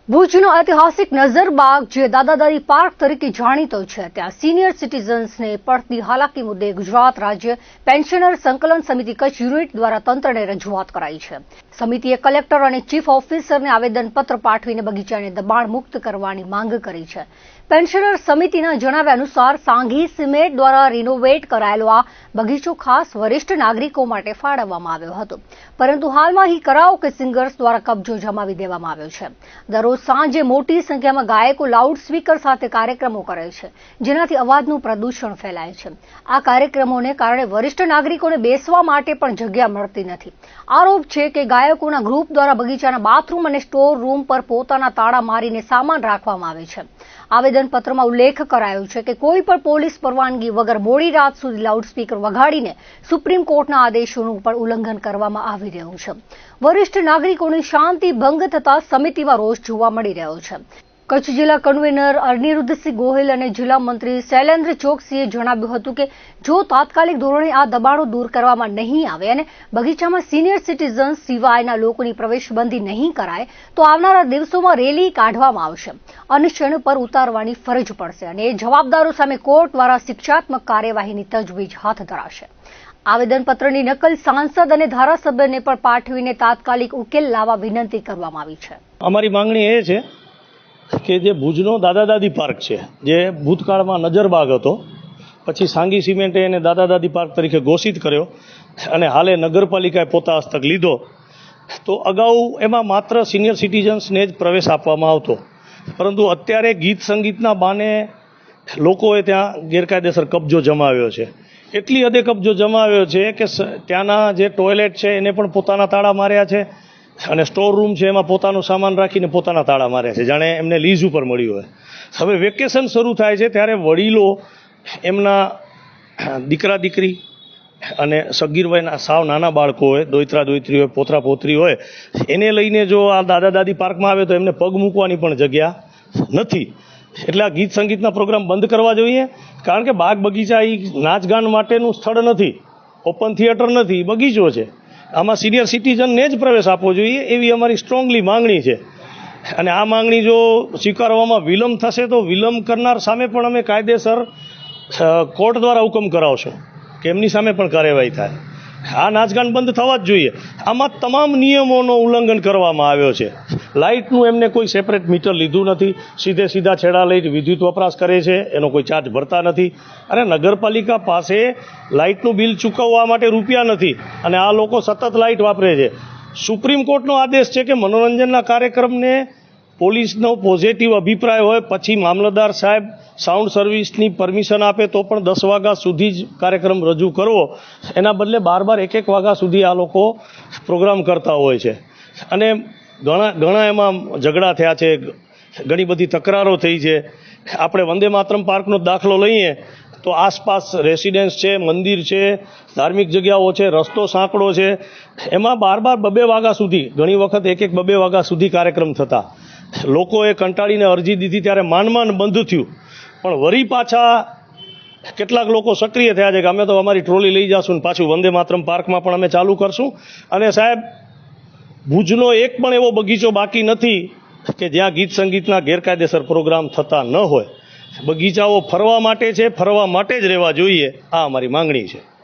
ભુજનો ઐતિહાસિક નઝરબાગ જે દાદા-દાદી પાર્ક તરીકે જાણીતો છે, ત્યાં સિનિયર સિટીઝન્સને પડતી હાલાકી મુદ્દે ગુજરાત રાજ્ય પેન્શનર સંકલન સમિતિ કચ્છ યુનિટ દ્વારા તંત્રને રજૂઆત કરાઈ છે. સમિતિએ કલેક્ટર અને ચીફ ઓફિસરને આવેદનપત્ર પાઠવીને બગીચાને દબાણ મુક્ત કરવાની માંગ કરી છે. પેન્શનર સમિતિના જણાવ્યા અનુસાર સાંઘી સિમેન્ટ દ્વારા રિનોવેટ કરાયેલો આ બગીચો ખાસ વરિષ્ઠ નાગરિકો માટે ફાળવવામાં આવ્યો હતો, પરંતુ હાલમાં અહીં કરાઓકે સિંગર્સ દ્વારા કબજો જમાવી દેવામાં આવ્યો છે. દરરોજ સાંજે મોટી સંખ્યામાં ગાયકો લાઉડ સ્પીકર સાથે કાર્યક્રમો કરે છે, જેનાથી અવાજનું પ્રદૂષણ ફેલાય છે. આ કાર્યક્રમોને કારણે વરિષ્ઠ નાગરિકોને બેસવા માટે પણ જગ્યા મળતી નથી. આરોપ છે કે ગાયકોના ગ્રુપ દ્વારા બગીચાના બાથરૂમ અને સ્ટોર રૂમ પર પોતાના તાળા મારીને સામાન રાખવામાં આવે છે. આવેદનપત્રમાં ઉલ્લેખ કરાયો છે કે કોઈ પણ પોલીસ પરવાનગી વગર મોડી રાત સુધી લાઉડસ્પીકર વગાડીને સુપ્રીમ કોર્ટના આદેશોનું પણ ઉલ્લંઘન કરવામાં આવી રહ્યું છે. વરિષ્ઠ નાગરિકોની શાંતિ ભંગ થતા સમિતિમાં રોષ જોવા મળી રહ્યો છે. કચ્છ જિલ્લા કન્વીનર અનિરુદ્ધસિંહ ગોહિલ અને જિલ્લા મંત્રી શૈલેન્દ્ર ચોકસીએ જણાવ્યું હતું કે જો તાત્કાલિક ધોરણે આ દબાણો દૂર કરવામાં નહીં આવે અને બગીચામાં સિનિયર સિટીઝન્સ સિવાયના લોકોની પ્રવેશબંધી નહીં કરાય તો આવનારા દિવસોમાં રેલી કાઢવામાં આવશે. અનશન પર ઉતારવાની ફરજ પડશે અને જવાબદારો સામે કોર્ટ દ્વારા શિક્ષાત્મક કાર્યવાહીની તજવીજ હાથ ધરાશે. આવેદનપત્રની નકલ સાંસદ અને ધારાસભ્યને પણ પાઠવીને તાત્કાલિક ઉકેલ લાવવા વિનંતી કરવામાં આવી છે. અમારી માંગણી એ છે કે જે ભુજનો દાદા દાદી પાર્ક છે, જે ભૂતકાળમાં નજરબાગ હતો, પછી સાંઘી સિમેન્ટે એને દાદા દાદી પાર્ક તરીકે ઘોષિત કર્યો અને હાલે નગરપાલિકાએ પોતા હસ્તક લીધો, તો અગાઉ એમાં માત્ર સિનિયર સિટીઝન્સને જ પ્રવેશ આપવામાં આવતો, પરંતુ અત્યારે ગીત સંગીતના બાને લોકોએ ત્યાં ગેરકાયદેસર કબજો જમાવ્યો છે. એટલી હદે કબજો જમાવ્યો છે કે ત્યાંના જે ટોયલેટ છે એને પણ પોતાના તાળા માર્યા છે અને સ્ટોર રૂમ છે એમાં પોતાનો સામાન રાખીને પોતાના તાળા માર્યા છે, જાણે એમને લીઝ ઉપર મળ્યું હોય. હવે વેકેશન શરૂ થાય છે ત્યારે વડીલો એમના દીકરા દીકરી અને સગીર વયના સાવ નાના બાળકો હોય, દોયત્રા દોયત્રી હોય, પોતરા પોતરી હોય, એને લઈને જો આ દાદા દાદી પાર્કમાં આવે તો એમને પગ મૂકવાની પણ જગ્યા નથી. એટલે આ ગીત સંગીતના પ્રોગ્રામ બંધ કરવા જોઈએ, કારણ કે બાગ બગીચા એ નાચગાન માટેનું સ્થળ નથી, ઓપન થિયેટર નથી, બગીચો છે. આમાં સિનિયર સિટીઝનને જ પ્રવેશ આપવો જોઈએ એવી અમારી સ્ટ્રોંગલી માંગણી છે. અને આ માંગણી જો સ્વીકારવામાં વિલંબ થશે તો વિલંબ કરનાર સામે પણ અમે કાયદેસર કોર્ટ દ્વારા હુકમ કરાવશું કે એમની સામે પણ કાર્યવાહી થાય. આ નાચગાન બંધ થવા જ જોઈએ. આમાં તમામ નિયમોનો ઉલ્લંઘન કરવામાં આવ્યો છે. લાઇટનું એમને કોઈ સેપરેટ મીટર લીધું નથી, સીધા છેડા લઈ વિદ્યુત વપરાશ કરે છે, એનો કોઈ ચાર્જ ભરતા નથી, અને નગરપાલિકા પાસે લાઇટનું બિલ ચૂકવવા માટે રૂપિયા નથી, અને આ લોકો સતત લાઇટ વાપરે છે. સુપ્રીમ કોર્ટનો આદેશ છે કે મનોરંજનના કાર્યક્રમને પોલીસનો પોઝિટિવ અભિપ્રાય હોય પછી મામલતદાર સાહેબ સાઉન્ડ સર્વિસની પરમિશન આપે તો પણ 10 વાગ્યા સુધી જ કાર્યક્રમ રજૂ કરવો, એના બદલે બાર 1 વાગ્યા સુધી આ લોકો પ્રોગ્રામ કરતા હોય છે. અને ઘણા એમાં ઝઘડા થયા છે, ઘણી બધી તકરારો થઈ છે. આપણે વંદે માતરમ પાર્કનો દાખલો લઈએ તો આસપાસ રેસિડેન્સ છે, મંદિર છે, ધાર્મિક જગ્યાઓ છે, રસ્તો સાંકડો છે, એમાં બાર 2 વાગ્યા સુધી, ઘણી વખત 1-2 વાગ્યા સુધી કાર્યક્રમ થતા. લોકોએ કંટાળીને અરજી દીધી ત્યારે માંડ બંધ થયું, પણ વળી પાછા કેટલાક લોકો સક્રિય થયા છે કે અમે તો અમારી ટ્રોલી લઈ જશું ને પાછું વંદે માતરમ પાર્કમાં પણ અમે ચાલુ કરશું. અને સાહેબ, ભુજનો એક પણ એવો બગીચો બાકી નથી કે જ્યાં ગીત સંગીતના ગેરકાયદેસર પ્રોગ્રામ થતા ન હોય. બગીચાઓ ફરવા માટે છે, ફરવા માટે જ રહેવા જોઈએ. આ અમારી માંગણી છે.